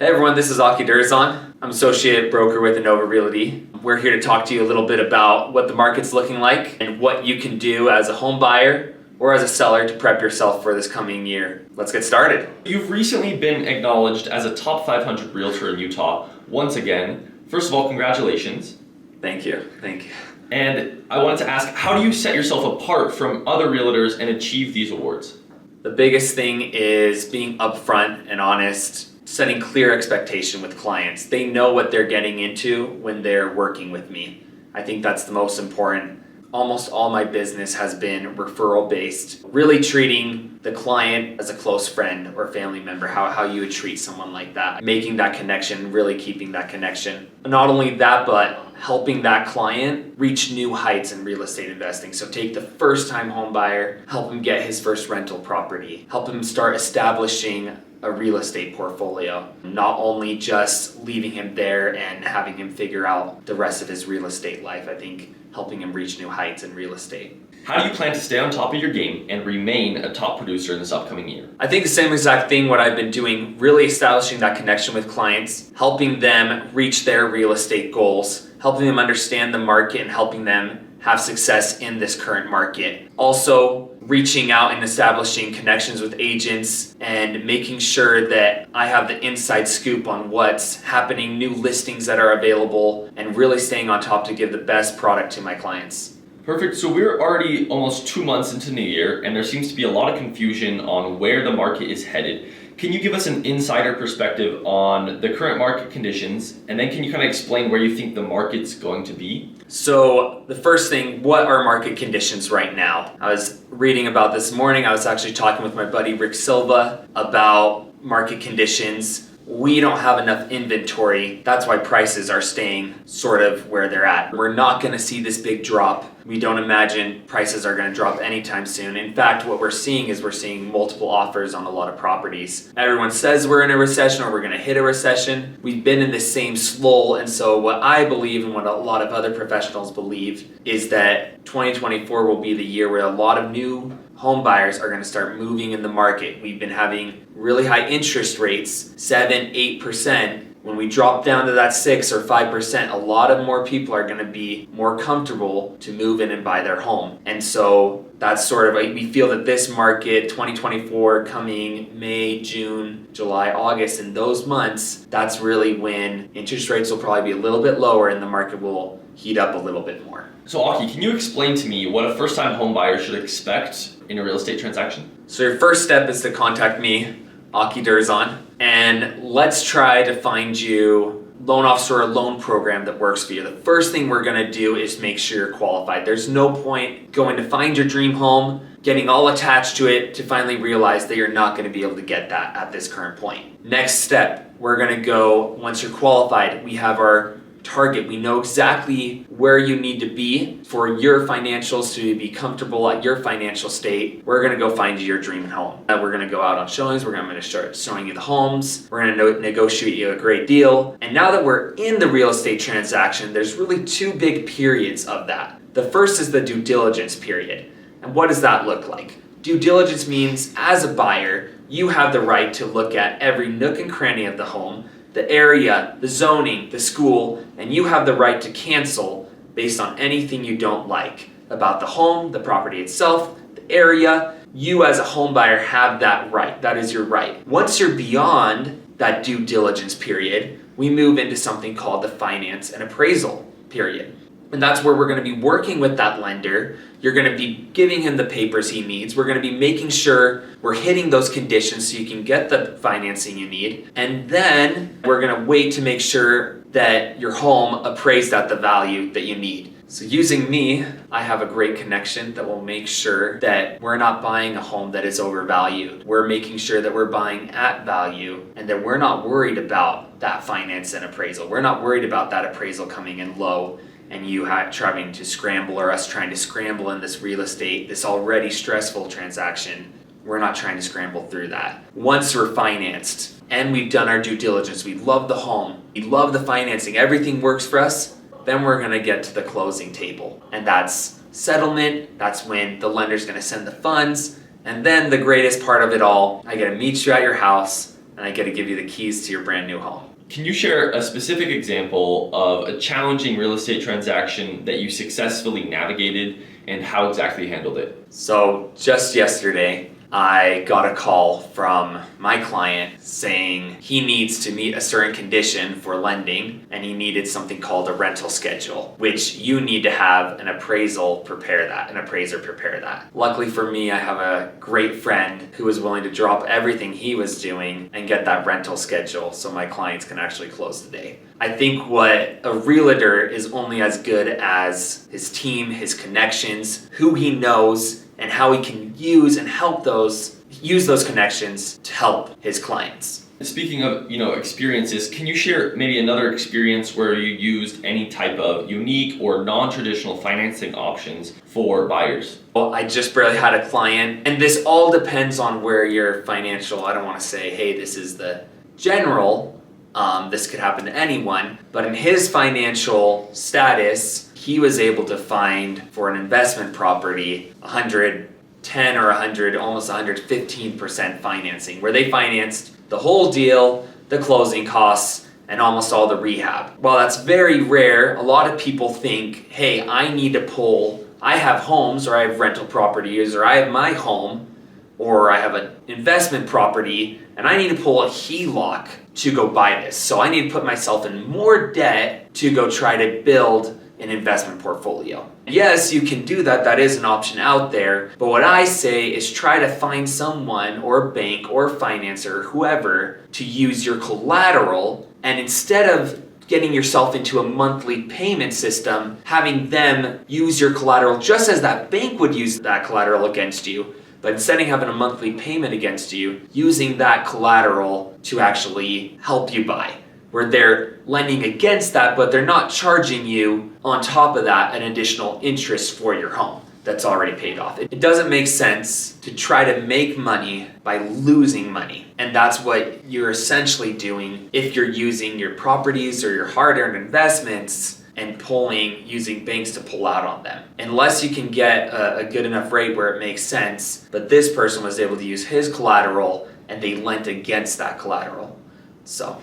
Hey everyone, this is Aki Durzon. I'm associate broker with Innova Realty. We're here to talk to you a little bit about what the market's looking like and what you can do as a home buyer or as a seller to prep yourself for this coming year. Let's get started. You've recently been acknowledged as a top 500 realtor in Utah once again. First of all, congratulations. Thank you. And I wanted to ask, how do you set yourself apart from other realtors and achieve these awards? The biggest thing is being upfront and honest, setting clear expectation with clients. They know what they're getting into when they're working with me. I think that's the most important. Almost all my business has been referral based, really treating the client as a close friend or family member, how you would treat someone like that, making that connection, really keeping that connection. Not only that, but helping that client reach new heights in real estate investing. So take the first time home buyer, help him get his first rental property, help him start establishing a real estate portfolio, not only just leaving him there and having him figure out the rest of his real estate life. I think helping him reach new heights in real estate. How do you plan to stay on top of your game and remain a top producer in this upcoming year? I think the same exact thing, what I've been doing, really establishing that connection with clients, helping them reach their real estate goals, helping them understand the market and helping them have success in this current market. Also, reaching out and establishing connections with agents and making sure that I have the inside scoop on what's happening, new listings that are available, and really staying on top to give the best product to my clients. Perfect. So we're already almost 2 months into New Year, and there seems to be a lot of confusion on where the market is headed. Can you give us an insider perspective on the current market conditions, and then can you kind of explain where you think the market's going to be? So the first thing, what are market conditions right now? I was reading about this morning. I was actually talking with my buddy Rick Silva about market conditions. We don't have enough inventory. That's why prices are staying sort of where they're at. We're not going to see this big drop. We don't imagine prices are going to drop anytime soon. In fact, what we're seeing is we're seeing multiple offers on a lot of properties. Everyone says we're in a recession or we're going to hit a recession. We've been in the same lull, and so what I believe and what a lot of other professionals believe is that 2024 will be the year where a lot of new home buyers are going to start moving in the market. We've been having really high interest rates, 7-8%. When we drop down to that 6 or 5%, a lot of more people are going to be more comfortable to move in and buy their home. And so that's sort of, we feel that this market, 2024, coming May, June, July, August, in those months, that's really when interest rates will probably be a little bit lower and the market will heat up a little bit more. So Aki, can you explain to me what a first-time home buyer should expect in a real estate transaction? So your first step is to contact me, Aki Durzon, and let's try to find you loan officer or loan program that works for you. The first thing we're going to do is make sure you're qualified. There's no point going to find your dream home, getting all attached to it to finally realize that you're not going to be able to get that at this current point. Next step, we're going to go, once you're qualified, we have our target. We know exactly where you need to be for your financials to be comfortable at your financial state. We're going to go find you your dream home. We're going to go out on showings. We're going to start showing you the homes. We're going to negotiate you a great deal. And now that we're in the real estate transaction, there's really two big periods of that. The first is the due diligence period. And what does that look like? Due diligence means as a buyer, you have the right to look at every nook and cranny of the home, the area, the zoning, the school, and you have the right to cancel based on anything you don't like about the home, the property itself, the area. You as a home buyer have that right. That is your right. Once you're beyond that due diligence period, we move into something called the finance and appraisal period. And that's where we're going to be working with that lender. You're going to be giving him the papers he needs. We're going to be making sure we're hitting those conditions so you can get the financing you need. And then we're going to wait to make sure that your home appraised at the value that you need. So using me, I have a great connection that will make sure that we're not buying a home that is overvalued. We're making sure that we're buying at value and that we're not worried about that finance and appraisal. We're not worried about that appraisal coming in low and you trying to scramble, or us trying to scramble in this real estate, this already stressful transaction. We're not trying to scramble through that. Once we're financed and we've done our due diligence, we love the home, we love the financing, everything works for us, then we're gonna get to the closing table. And that's settlement, that's when the lender's gonna send the funds, and then the greatest part of it all, I get to meet you at your house, and I get to give you the keys to your brand new home. Can you share a specific example of a challenging real estate transaction that you successfully navigated and how exactly you handled it? So just yesterday, I got a call from my client saying he needs to meet a certain condition for lending, and he needed something called a rental schedule, which you need to have an appraiser prepare that. Luckily for me, I have a great friend who was willing to drop everything he was doing and get that rental schedule so my clients can actually close the day. I think what a realtor is only as good as his team, his connections, who he knows, and how he can use those connections to help his clients. Speaking of, experiences, can you share maybe another experience where you used any type of unique or non-traditional financing options for buyers? Well, I just barely had a client, and this all depends on where your financial, I don't want to say, hey, this is the general, this could happen to anyone, but in his financial status, he was able to find for an investment property 110 or 100, almost 115% financing, where they financed the whole deal, the closing costs, and almost all the rehab. While that's very rare, a lot of people think, hey, I have homes, or I have rental properties, or I have my home, or I have an investment property, and I need to pull a HELOC to go buy this. So I need to put myself in more debt to go try to build an investment portfolio. Yes, you can do that. That is an option out there. But what I say is try to find someone or bank or financer or whoever to use your collateral, and instead of getting yourself into a monthly payment system, having them use your collateral just as that bank would use that collateral against you, but instead of having a monthly payment against you, using that collateral to actually help you buy, where they're lending against that, but they're not charging you on top of that an additional interest for your home that's already paid off. It doesn't make sense to try to make money by losing money. And that's what you're essentially doing if you're using your properties or your hard-earned investments and using banks to pull out on them. Unless you can get a good enough rate where it makes sense, but this person was able to use his collateral and they lent against that collateral. So,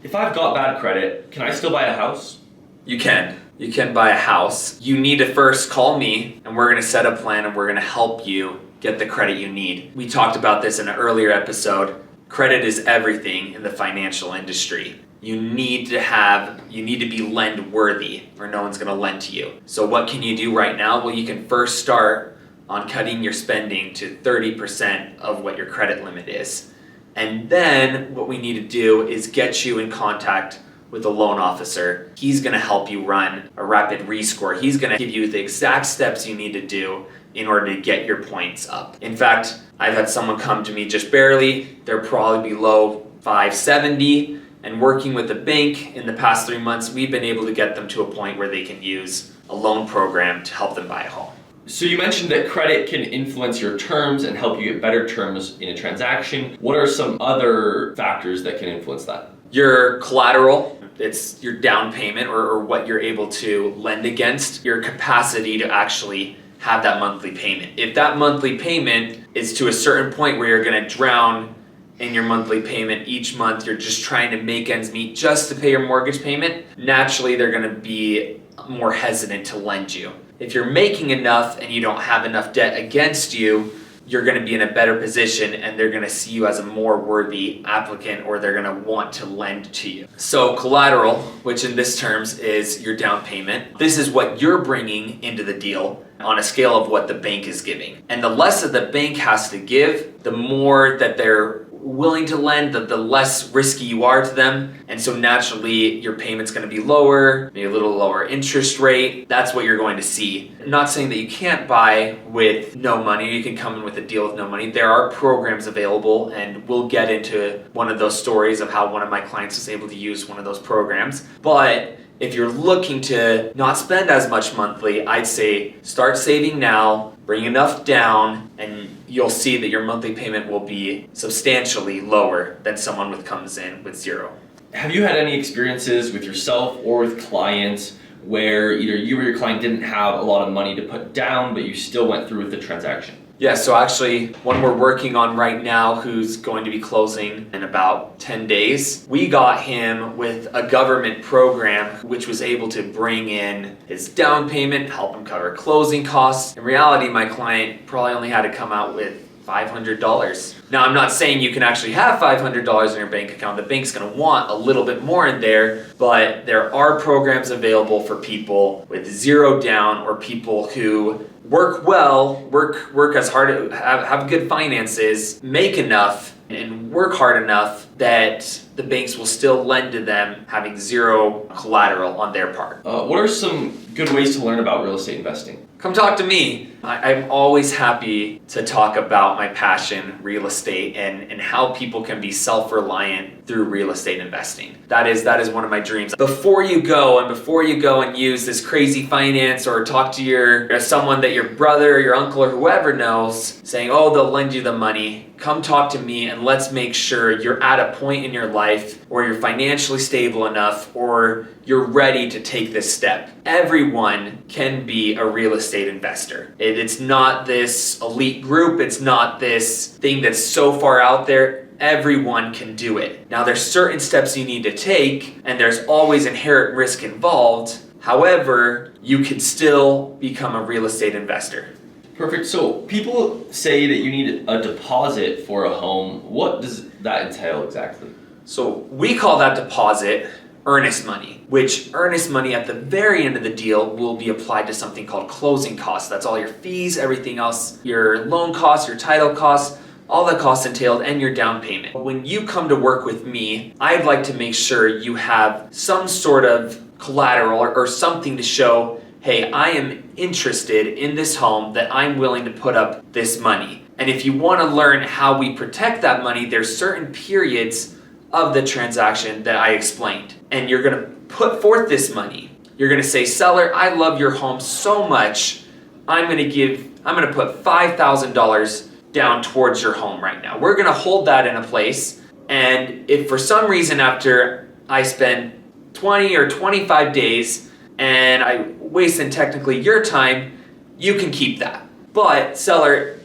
if I've got bad credit, can I still buy a house? You can buy a house. You need to first call me, and we're gonna set a plan, and we're gonna help you get the credit you need. We talked about this in an earlier episode. Credit is everything in the financial industry. You need to be lend worthy, or no one's gonna lend to you. So what can you do right now? Well, you can first start on cutting your spending to 30% of what your credit limit is. And then what we need to do is get you in contact with a loan officer. He's gonna help you run a rapid rescore. He's gonna give you the exact steps you need to do in order to get your points up. In fact, I've had someone come to me just barely. They're probably below 570, and working with the bank in the past 3 months, we've been able to get them to a point where they can use a loan program to help them buy a home. So you mentioned that credit can influence your terms and help you get better terms in a transaction. What are some other factors that can influence that? Your collateral, it's your down payment or what you're able to lend against, your capacity to actually have that monthly payment. If that monthly payment is to a certain point where you're gonna drown in your monthly payment each month, you're just trying to make ends meet just to pay your mortgage payment, naturally they're gonna be more hesitant to lend you. If you're making enough and you don't have enough debt against you, you're going to be in a better position and they're going to see you as a more worthy applicant, or they're going to want to lend to you. So collateral, which in this terms is your down payment, this is what you're bringing into the deal on a scale of what the bank is giving. And the less that the bank has to give, the more that they're willing to lend, the less risky you are to them. And so naturally your payment's gonna be lower, maybe a little lower interest rate. That's what you're going to see. I'm not saying that you can't buy with no money, you can come in with a deal with no money. There are programs available, and we'll get into one of those stories of how one of my clients was able to use one of those programs. But if you're looking to not spend as much monthly, I'd say start saving now, bring enough down, and you'll see that your monthly payment will be substantially lower than someone comes in with zero. Have you had any experiences with yourself or with clients where either you or your client didn't have a lot of money to put down, but you still went through with the transaction? Yeah, so actually, one we're working on right now who's going to be closing in about 10 days, we got him with a government program which was able to bring in his down payment, help him cover closing costs. In reality, my client probably only had to come out with $500. Now, I'm not saying you can actually have $500 in your bank account. The bank's going to want a little bit more in there, but there are programs available for people with zero down or people who work well, work as hard, have good finances, make enough, and work hard enough that the banks will still lend to them having zero collateral on their part. What are some good ways to learn about real estate investing? Come talk to me. I'm always happy to talk about my passion, real estate, and how people can be self-reliant through real estate investing. That is one of my dreams. Before you go and use this crazy finance or talk to someone that your brother or your uncle or whoever knows, saying, oh, they'll lend you the money, come talk to me and let's make sure you're at a point in your life where you're financially stable enough or you're ready to take this step. Everyone can be a real estate investor. It's not this elite group. It's not this thing that's so far out there. Everyone can do it. Now, there's certain steps you need to take, and there's always inherent risk involved. However, you can still become a real estate investor. Perfect. So people say that you need a deposit for a home. What does that entail exactly? So we call that deposit earnest money, which earnest money at the very end of the deal will be applied to something called closing costs. That's all your fees, everything else, your loan costs, your title costs, all the costs entailed, and your down payment. When you come to work with me, I'd like to make sure you have some sort of collateral or something to show, hey, I am interested in this home, that I'm willing to put up this money. And if you want to learn how we protect that money, there's certain periods of the transaction that I explained. And you're going to put forth this money. You're going to say, seller, I love your home so much, I'm going to put $5,000 down towards your home right now. We're going to hold that in a place. And if for some reason after I spend 20 or 25 days and I wasted technically your time, you can keep that. But seller,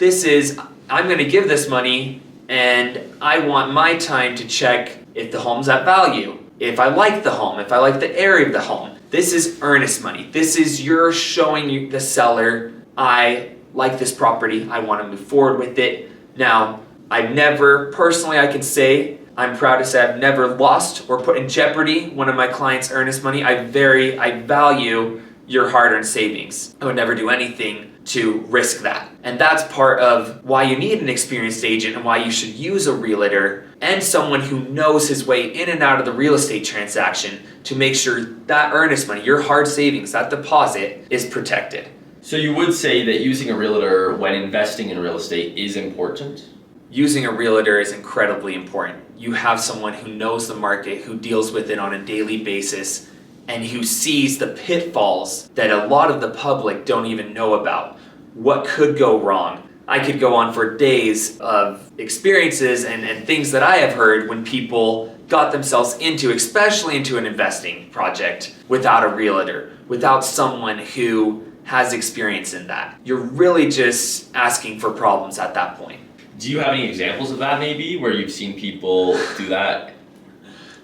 I'm going to give this money and I want my time to check if the home's at value, if I like the home, if I like the area of the home. This is earnest money. This is you're showing the seller, I like this property, I want to move forward with it. Now, I've never, personally I can say, I'm proud to say I've never lost or put in jeopardy one of my clients' earnest money. I value your hard-earned savings. I would never do anything to risk that. And that's part of why you need an experienced agent and why you should use a realtor and someone who knows his way in and out of the real estate transaction to make sure that earnest money, your hard savings, that deposit is protected. So you would say that using a realtor when investing in real estate is important? Using a realtor is incredibly important. You have someone who knows the market, who deals with it on a daily basis, and who sees the pitfalls that a lot of the public don't even know about. What could go wrong? I could go on for days of experiences and things that I have heard when people got themselves especially into an investing project without a realtor, without someone who has experience in that. You're really just asking for problems at that point. Do you have any examples of that maybe, where you've seen people do that?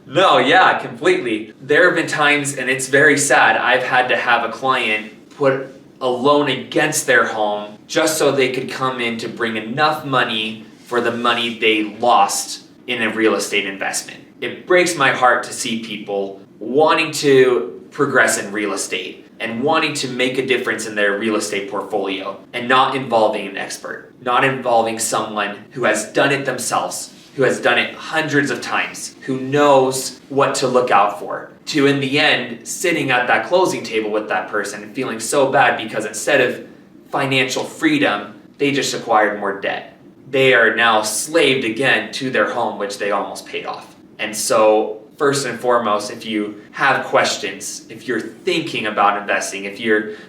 No, yeah, completely. There have been times, and it's very sad, I've had to have a client put a loan against their home just so they could come in to bring enough money for the money they lost in a real estate investment. It breaks my heart to see people wanting to progress in real estate and wanting to make a difference in their real estate portfolio and not involving an expert, not involving someone who has done it themselves, who has done it hundreds of times, who knows what to look out for, to in the end sitting at that closing table with that person and feeling so bad because instead of financial freedom, they just acquired more debt. They are now slaved again to their home, which they almost paid off. And so first and foremost, if you have questions, if you're thinking about investing, if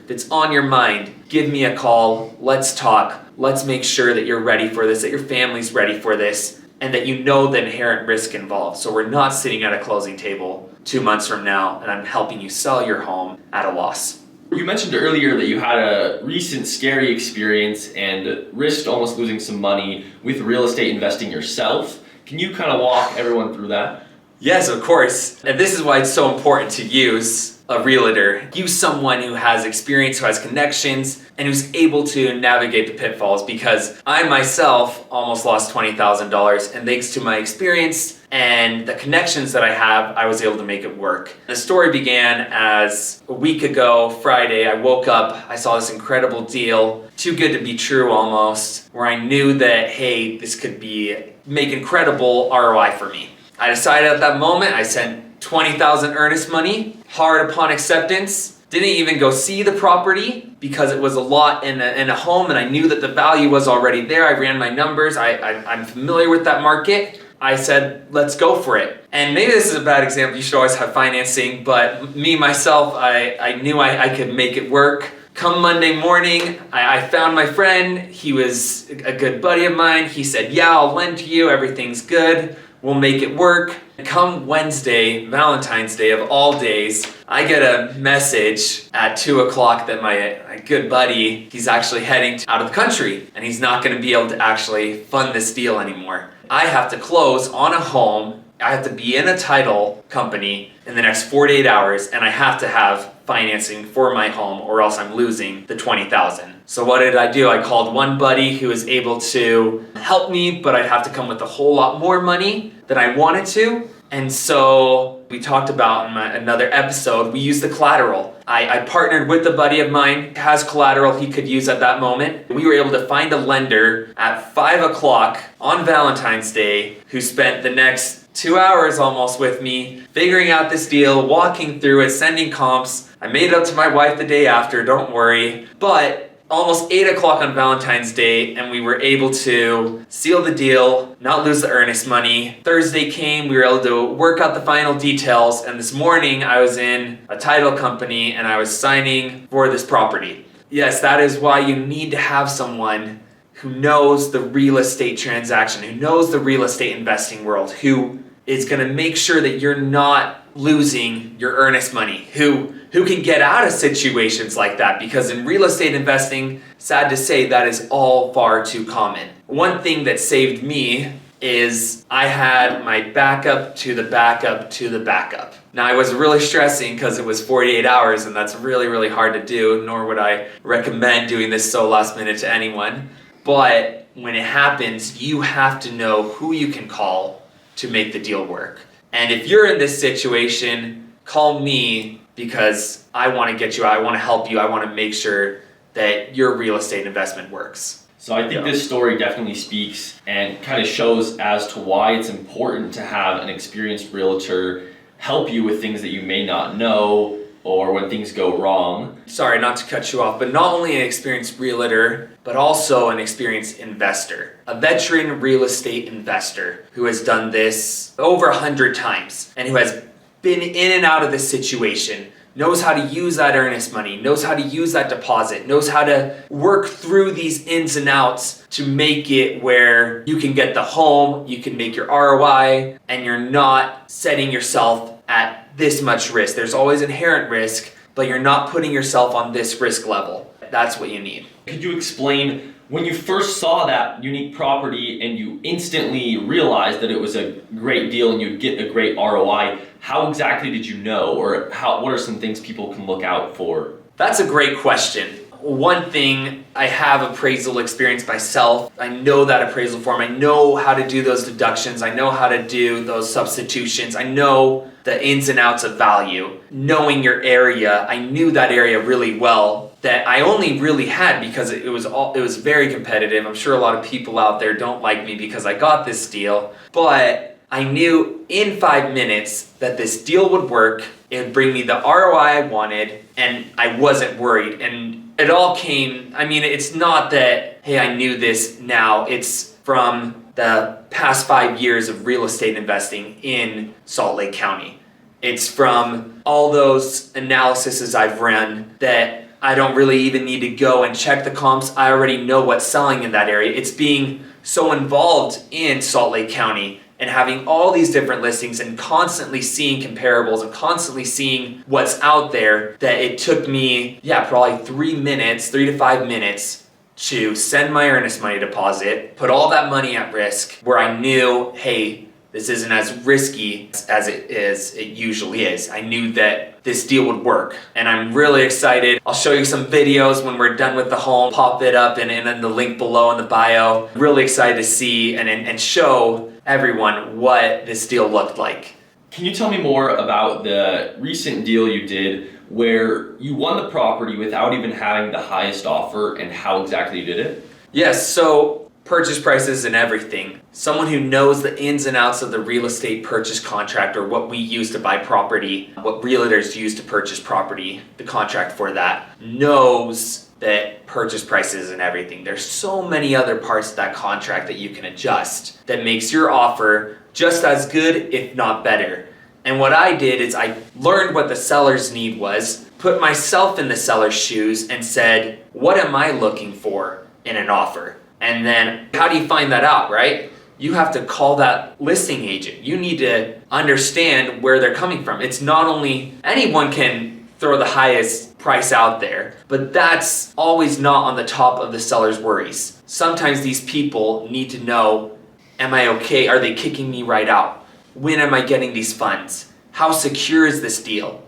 it's on your mind, give me a call, let's talk, let's make sure that you're ready for this, that your family's ready for this, and that you know the inherent risk involved. So we're not sitting at a closing table 2 months from now and I'm helping you sell your home at a loss. You mentioned earlier that you had a recent scary experience and risked almost losing some money with real estate investing yourself. Can you kind of walk everyone through that? Yes, of course. And this is why it's so important to use a realtor. Use someone who has experience, who has connections, and who's able to navigate the pitfalls, because I myself almost lost $20,000, and thanks to my experience and the connections that I have, I was able to make it work. The story began as a week ago, Friday, I woke up, I saw this incredible deal, too good to be true almost, where I knew that, hey, this could make incredible ROI for me. I decided at that moment, I sent $20,000 earnest money, hard upon acceptance. Didn't even go see the property because it was a lot in a home, and I knew that the value was already there. I ran my numbers. I'm familiar with that market. I said, let's go for it. And maybe this is a bad example. You should always have financing, but me, myself, I knew I could make it work. Come Monday morning, I found my friend. He was a good buddy of mine. He said, yeah, I'll lend to you. Everything's good. We'll make it work. Come Wednesday, Valentine's Day of all days, I get a message at 2 o'clock that my good buddy, he's actually heading out of the country, and he's not going to be able to actually fund this deal anymore. I have to close on a home. I have to be in a title company in the next 48 hours, and I have to have financing for my home, or else I'm losing the $20,000. So what did I do? I called one buddy who was able to help me, but I'd have to come with a whole lot more money than I wanted to. And so we talked about in another episode, we used the collateral. I partnered with a buddy of mine, has collateral he could use at that moment. We were able to find a lender at 5 o'clock on Valentine's Day who spent the next 2 hours almost with me, figuring out this deal, walking through it, sending comps. I made it up to my wife the day after, don't worry. But almost 8 o'clock on Valentine's Day, and we were able to seal the deal, not lose the earnest money. Thursday came, we were able to work out the final details, and this morning I was in a title company and I was signing for this property. Yes, that is why you need to have someone who knows the real estate transaction, who knows the real estate investing world, who is going to make sure that you're not losing your earnest money, who can get out of situations like that, because in real estate investing, sad to say, that is all far too common. One thing that saved me is I had my backup to the backup to the backup. Now, I was really stressing because it was 48 hours, and that's really, really hard to do, nor would I recommend doing this so last minute to anyone. But when it happens, you have to know who you can call to make the deal work. And if you're in this situation, call me, because I want to get you out, I want to help you, I want to make sure that your real estate investment works. So I think this story definitely speaks and kind of shows as to why it's important to have an experienced realtor help you with things that you may not know, or when things go wrong. Sorry, not to cut you off, but not only an experienced realtor, but also an experienced investor. A veteran real estate investor who has done this over 100 times and who has been in and out of this situation, knows how to use that earnest money, knows how to use that deposit, knows how to work through these ins and outs to make it where you can get the home, you can make your ROI, and you're not setting yourself at this much risk. There's always inherent risk, but you're not putting yourself on this risk level. That's what you need. Could you explain, when you first saw that unique property and you instantly realized that it was a great deal and you'd get a great ROI, how exactly did you know, or what are some things people can look out for? That's a great question. One thing, I have appraisal experience myself. I know that appraisal form. I know how to do those deductions. I know how to do those substitutions. I know the ins and outs of value. Knowing your area, I knew that area really well, that I only really had because it was very competitive. I'm sure a lot of people out there don't like me because I got this deal, but I knew in 5 minutes that this deal would work. It would bring me the ROI I wanted, and I wasn't worried. And it all came, it's not that, hey, I knew this now. It's from the past 5 years of real estate investing in Salt Lake County. It's from all those analyses I've run that I don't really even need to go and check the comps. I already know what's selling in that area. It's being so involved in Salt Lake County and having all these different listings and constantly seeing comparables and constantly seeing what's out there, that it took me, probably 3 to 5 minutes to send my earnest money deposit, put all that money at risk, where I knew, hey, this isn't as risky as it usually is. I knew that this deal would work, and I'm really excited. I'll show you some videos when we're done with the home, pop it up and in the link below in the bio. Really excited to see and show everyone what this deal looked like. Can you tell me more about the recent deal you did where you won the property without even having the highest offer, and how exactly you did it? Yes, so purchase prices and everything. Someone who knows the ins and outs of the real estate purchase contract, or what we use to buy property, what realtors use to purchase property, the contract for that, knows that purchase prices and everything. There's so many other parts of that contract that you can adjust that makes your offer just as good, if not better. And what I did is I learned what the seller's need was, put myself in the seller's shoes and said, what am I looking for in an offer? And then how do you find that out, right? You have to call that listing agent. You need to understand where they're coming from. It's not only anyone can throw the highest price out there, but that's always not on the top of the seller's worries. Sometimes these people need to know, am I okay? Are they kicking me right out? When am I getting these funds? How secure is this deal?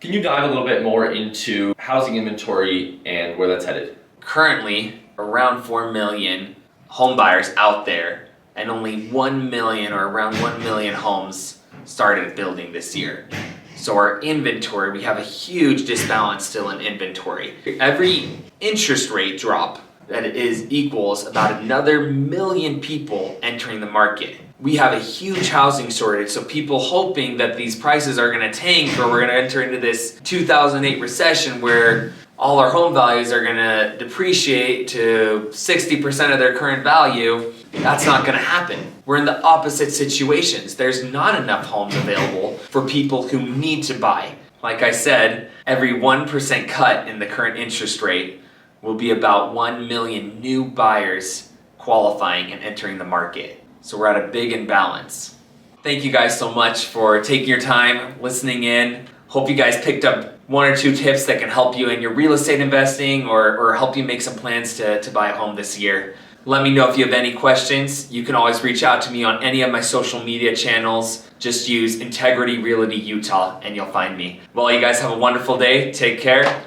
Can you dive a little bit more into housing inventory and where that's headed? Currently, around 4 million home buyers out there, and only 1 million or around 1 million homes started building this year. So our inventory, we have a huge disbalance still in inventory. Every interest rate drop that equals about another million people entering the market. We have a huge housing shortage, so people hoping that these prices are going to tank, or we're going to enter into this 2008 recession where all our home values are going to depreciate to 60% of their current value. That's not going to happen. We're in the opposite situations. There's not enough homes available for people who need to buy. Like I said, every 1% cut in the current interest rate will be about 1 million new buyers qualifying and entering the market. So we're at a big imbalance. Thank you guys so much for taking your time, listening in. Hope you guys picked up 1 or 2 tips that can help you in your real estate investing, or help you make some plans to buy a home this year. Let me know if you have any questions. You can always reach out to me on any of my social media channels. Just use Integrity Realty Utah and you'll find me. Well, you guys have a wonderful day. Take care.